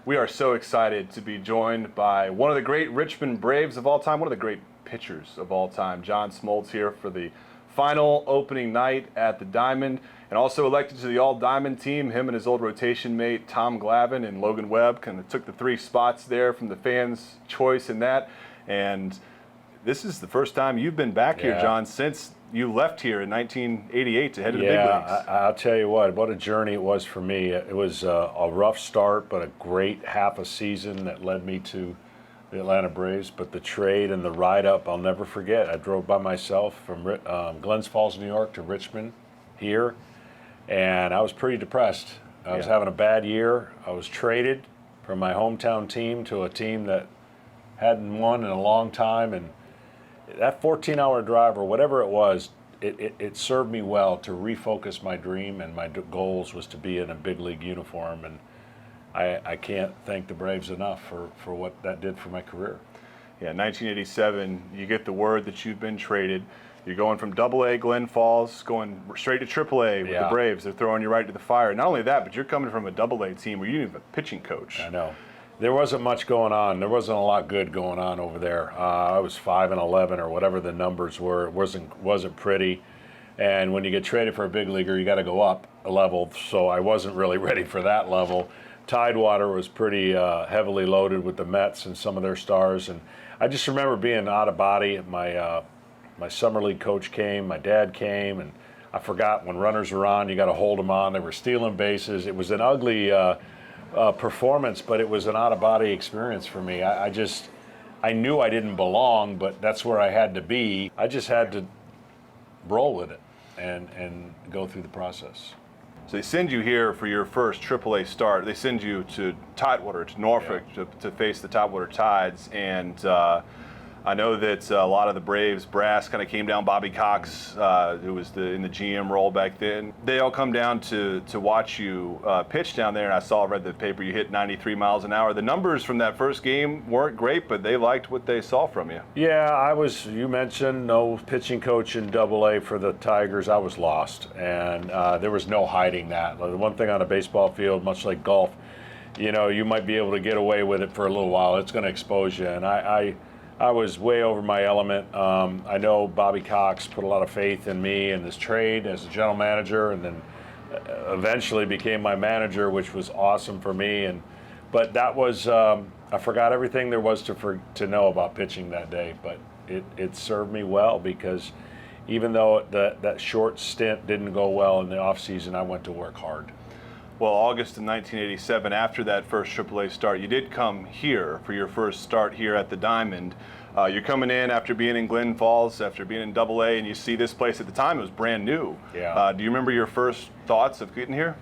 We are so excited to be joined by one of the great Richmond Braves of all time, one of the great pitchers of all time, John Smoltz, here for the final opening night at the Diamond, and also elected to the All-Diamond team. Him and his old rotation mate, Tom Glavine and Logan Webb, kind of took the 3 spots there from the fans' choice in that. And this is the first time you've been back here, John, since you left here in 1988 to head to the big leagues. I'll tell you what a journey it was for me. It was a rough start, but a great half a season that led me to the Atlanta Braves. But the trade and the ride up, I'll never forget. I drove by myself from Glens Falls, New York to Richmond here, and I was pretty depressed. I was having a bad year. I was traded from my hometown team to a team that hadn't won in a long time, and that 14-hour drive or whatever it was, it served me well to refocus my dream, and my goals was to be in a big league uniform, and I can't thank the Braves enough for what that did for my career. Yeah, 1987, you get the word that you've been traded. You're going from AA Glen Falls, going straight to AAA with the Braves. They're throwing you right to the fire. Not only that, but you're coming from a AA team where you didn't have a pitching coach. I know. There wasn't much going on. There wasn't a lot good going on over there. I was 5-11 or whatever the numbers were. It wasn't pretty. And when you get traded for a big leaguer, you got to go up a level. So I wasn't really ready for that level. Tidewater was pretty heavily loaded with the Mets and some of their stars. And I just remember being out of body. My summer league coach came, my dad came, and I forgot when runners were on, you got to hold them on. They were stealing bases. It was an ugly performance, but it was an out-of-body experience for me. I knew I didn't belong, but that's where I had to be. I just had to roll with it and go through the process. So they send you here for your first AAA start. They send you to Tidewater, to Norfolk, to face the Tidewater Tides, and I know that a lot of the Braves brass kind of came down. Bobby Cox, who was in the GM role back then, they all come down to watch you pitch down there. And I read the paper, you hit 93 miles an hour. The numbers from that first game weren't great, but they liked what they saw from you. Yeah, you mentioned no pitching coach in AA for the Tigers. I was lost, and there was no hiding that. The one thing on a baseball field, much like golf, you might be able to get away with it for a little while. It's going to expose you, and I was way over my element. I know Bobby Cox put a lot of faith in me and this trade as a general manager, and then eventually became my manager, which was awesome for me. But that was I forgot everything there was to know about pitching that day. But it served me well, because even though that short stint didn't go well in the off season, I went to work hard. Well, August of 1987, after that first AAA start, you did come here for your first start here at the Diamond. You're coming in after being in Glen Falls, after being in AA, and you see this place. At the time, it was brand new. Yeah. Do you remember your first thoughts of getting here?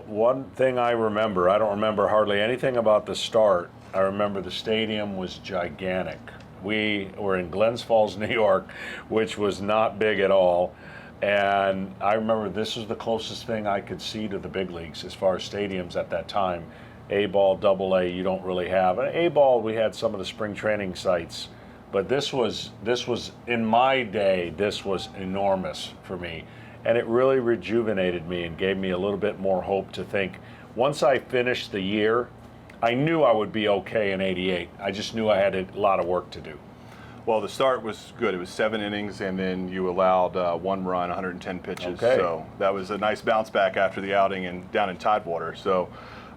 One thing I remember, I don't remember hardly anything about the start. I remember the stadium was gigantic. We were in Glens Falls, New York, which was not big at all. And I remember this was the closest thing I could see to the big leagues as far as stadiums at that time. A-ball, AA, you don't really have. A-ball, we had some of the spring training sites, but this was in my day, this was enormous for me. And it really rejuvenated me and gave me a little bit more hope to think, once I finished the year, I knew I would be okay in '88. I just knew I had a lot of work to do. Well, the start was good. It was 7 innings, and then you allowed 1 run, 110 pitches. Okay. So that was a nice bounce back after the outing down in Tidewater. So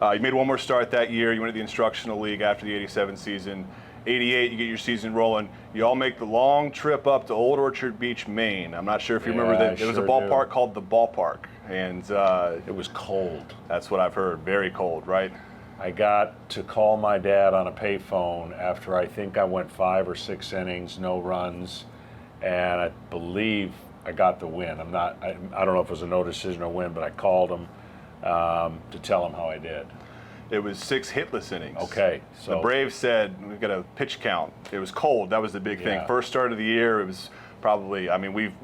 you made one more start that year. You went to the Instructional League after the '87 season. '88, you get your season rolling. You all make the long trip up to Old Orchard Beach, Maine. I'm not sure if you remember that. There was a ballpark called the Ballpark, and it was cold. That's what I've heard. Very cold, right? I got to call my dad on a payphone after I think I went 5 or 6 innings, no runs, and I believe I got the win. I don't know if it was a no decision or win, but I called him to tell him how I did. It was 6 hitless innings. Okay. So the Braves said, we've got a pitch count. It was cold. That was the big thing. First start of the year, it was probably,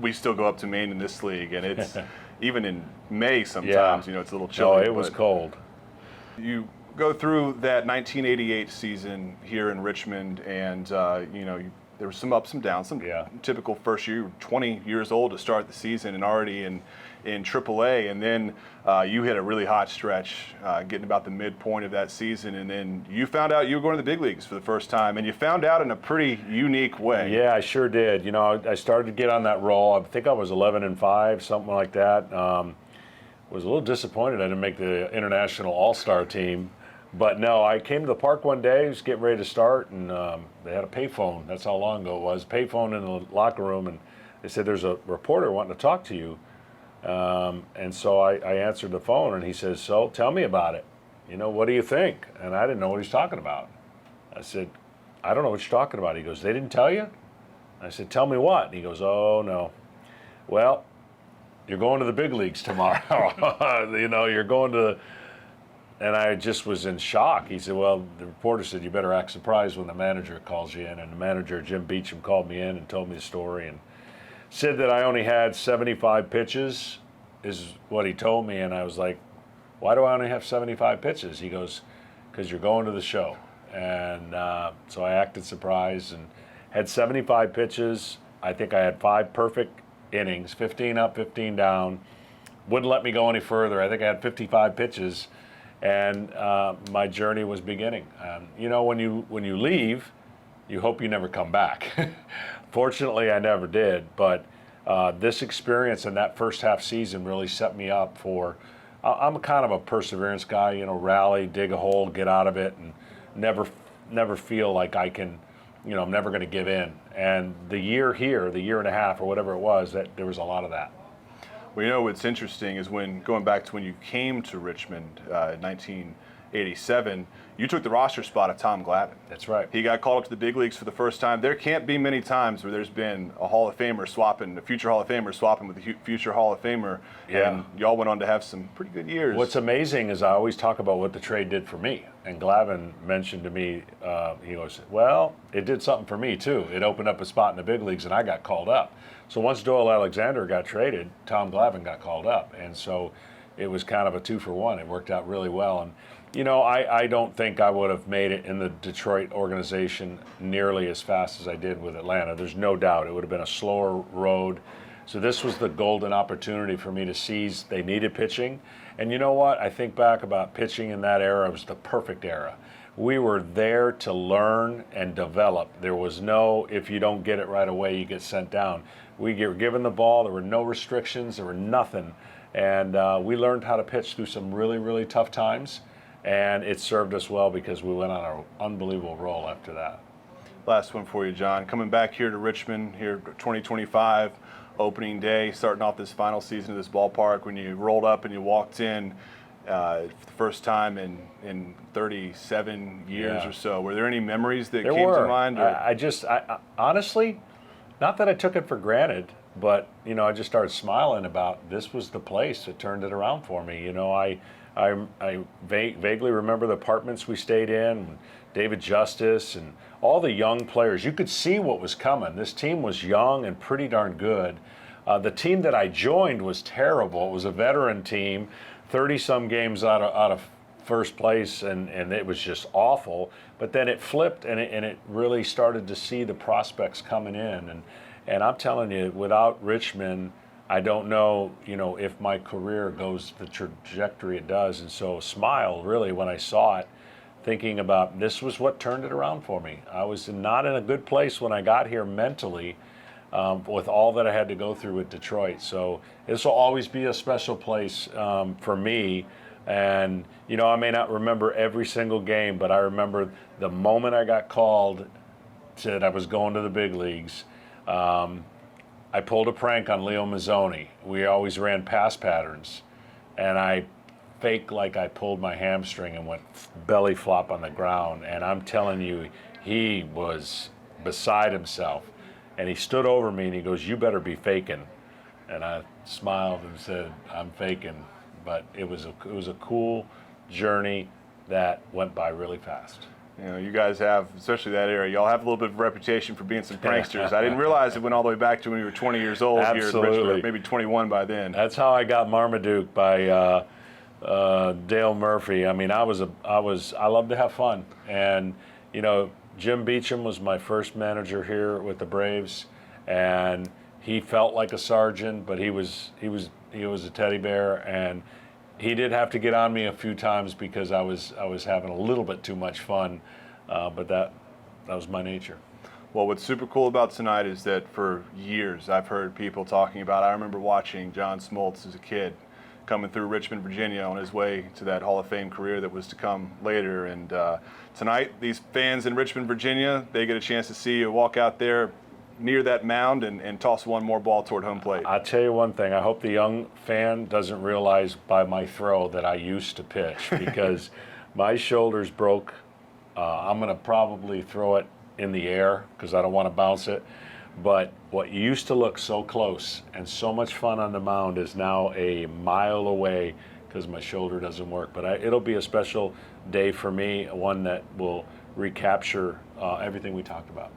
we still go up to Maine in this league, and it's even in May sometimes, it's a little chilly. No, it was cold. You go through that 1988 season here in Richmond, and you there were some ups and downs, some typical first year. You were 20 years old to start the season and already in AAA, and then you hit a really hot stretch, getting about the midpoint of that season, and then you found out you were going to the big leagues for the first time, and you found out in a pretty unique way. Yeah, I sure did. You know, I started to get on that roll. I think I was 11-5, something like that. Was a little disappointed I didn't make the international all-star team. But no, I came to the park one day, was getting ready to start, and they had a payphone. That's how long ago it was. Payphone in the locker room, and they said, there's a reporter wanting to talk to you. And so I answered the phone, and he says, so tell me about it. You know, what do you think? And I didn't know what he was talking about. I said, I don't know what you're talking about. He goes, they didn't tell you? I said, tell me what? And he goes, oh, no. Well, you're going to the big leagues tomorrow. You know, you're going to, and I just was in shock. He said, well, the reporter said, you better act surprised when the manager calls you in. And the manager, Jim Beecham, called me in and told me the story and said that I only had 75 pitches is what he told me. And I was like, why do I only have 75 pitches? He goes, because you're going to the show. And so I acted surprised and had 75 pitches. I think I had 5 perfect innings, 15 up, 15 down. Wouldn't let me go any further. I think I had 55 pitches, and my journey was beginning. You know, when you leave, you hope you never come back. Fortunately, I never did, but this experience in that first half season really set me up for, I'm kind of a perseverance guy, you know, rally, dig a hole, get out of it, and never feel like I can, you know, I'm never going to give in. And the year here, the year and a half or whatever it was, that there was a lot of that. Well, you know what's interesting is when going back to when you came to Richmond in 1987, you took the roster spot of Tom Glavine. That's right. He got called up to the big leagues for the first time. There can't be many times where there's been a Hall of Famer swapping, a future Hall of Famer swapping with a future Hall of Famer. Yeah. And y'all went on to have some pretty good years. What's amazing is I always talk about what the trade did for me. And Glavine mentioned to me, he goes, well, it did something for me too. It opened up a spot in the big leagues and I got called up. So once Doyle Alexander got traded, Tom Glavine got called up. And so it was kind of a 2-for-1. It worked out really well. And you know, I don't think I would have made it in the Detroit organization nearly as fast as I did with Atlanta. There's no doubt. It would have been a slower road. So this was the golden opportunity for me to seize. They needed pitching. And you know what? I think back about pitching in that era. It was the perfect era. We were there to learn and develop. There was no, if you don't get it right away, you get sent down. We were given the ball. There were no restrictions. There were nothing. And we learned how to pitch through some really, really tough times. And it served us well because we went on an unbelievable roll after that. Last one for you, John. Coming back here to Richmond, here 2025, opening day, starting off this final season of this ballpark, when you rolled up and you walked in for the first time in 37 years or so, were there any memories that came to mind? I honestly, not that I took it for granted, but, you know, I just started smiling about this was the place that turned it around for me. You know, I vaguely remember the apartments we stayed in, David Justice and all the young players. You could see what was coming. This team was young and pretty darn good. The team that I joined was terrible. It was a veteran team, 30-some games out of first place, and it was just awful. But then it flipped, and it really started to see the prospects coming in. And I'm telling you, without Richmond, I don't know, you know, if my career goes the trajectory it does. And so smile, really, when I saw it, thinking about this was what turned it around for me. I was not in a good place when I got here mentally with all that I had to go through with Detroit. So this will always be a special place for me. And, you know, I may not remember every single game, but I remember the moment I got called that I was going to the big leagues. I pulled a prank on Leo Mazzoni. We always ran pass patterns, and I faked like I pulled my hamstring and went belly flop on the ground. And I'm telling you, he was beside himself. And he stood over me and he goes, "You better be faking." And I smiled and said, "I'm faking." But it was a cool journey that went by really fast. You know, you guys have, especially that era, y'all have a little bit of a reputation for being some pranksters. I didn't realize it went all the way back to when you were 20 years old. Absolutely. Here at Richmond, maybe 21 by then. That's how I got Marmaduke by Dale Murphy. I mean, I love to have fun, and you know, Jim Beecham was my first manager here with the Braves, and he felt like a sergeant, but he was a teddy bear, and he did have to get on me a few times because I was having a little bit too much fun, but that was my nature. Well, what's super cool about tonight is that for years I've heard people talking about, I remember watching John Smoltz as a kid coming through Richmond, Virginia on his way to that Hall of Fame career that was to come later. And tonight, these fans in Richmond, Virginia, they get a chance to see you walk out there near that mound and toss one more ball toward home plate. I'll tell you one thing, I hope the young fan doesn't realize by my throw that I used to pitch because my shoulders broke. I'm going to probably throw it in the air because I don't want to bounce it. But what used to look so close and so much fun on the mound is now a mile away because my shoulder doesn't work. But it'll be a special day for me, one that will recapture everything we talked about.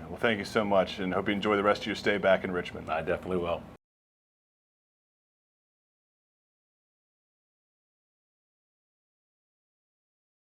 Well, thank you so much, and hope you enjoy the rest of your stay back in Richmond. I definitely will.